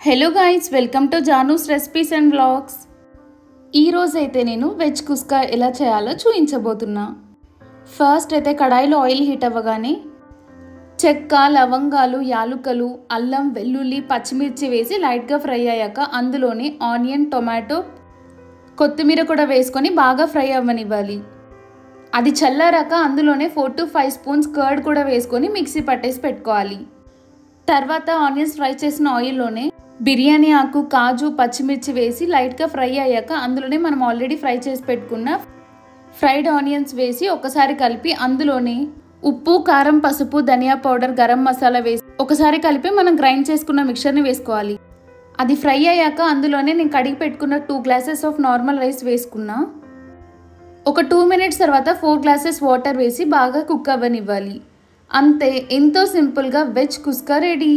Hello guys, welcome to Janu's recipes and vlogs. ఈరోజు అయితే నేను వెజ్ కుస్కా ఎలా చేయాలో చూపించబోతున్నా. ఫస్ట్ అయితే కడాయిలో ఆయిల్ హీట్ అవ్వగానే చెక్క, లవంగాలు, యాలుకలు, అల్లం, వెల్లుల్లి, పచ్చిమిర్చి వేసి లైట్గా ఫ్రై అయ్యాక అందులోనే ఆనియన్, టొమాటో, కొత్తిమీర కూడా వేసుకొని బాగా ఫ్రై అవ్వనివ్వాలి. అది చల్లారాక అందులోనే 4 to 5 స్పూన్స్ కర్డ్ కూడా వేసుకొని మిక్సీ పట్టేసి పెట్టుకోవాలి. తర్వాత ఆనియన్స్ ఫ్రై చేసిన ఆయిల్లోనే బిర్యానీ ఆకు, కాజు, పచ్చిమిర్చి వేసి లైట్గా ఫ్రై అయ్యాక అందులోనే మనం ఆల్రెడీ ఫ్రై చేసి పెట్టుకున్న ఫ్రైడ్ ఆనియన్స్ వేసి ఒకసారి కలిపి అందులోనే ఉప్పు, కారం, పసుపు, ధనియా పౌడర్, గరం మసాలా వేసి ఒకసారి కలిపి మనం గ్రైండ్ చేసుకున్న మిక్చర్ని వేసుకోవాలి. అది ఫ్రై అయ్యాక అందులోనే నేను కడిగి పెట్టుకున్న 2 గ్లాసెస్ ఆఫ్ నార్మల్ రైస్ వేసుకున్నా. ఒక 2 మినిట్స్ తర్వాత 4 గ్లాసెస్ వాటర్ వేసి బాగా కుక్ అవ్వనివ్వాలి. అంతే, ఎంతో సింపుల్గా వెజ్ కుస్కా రెడీ.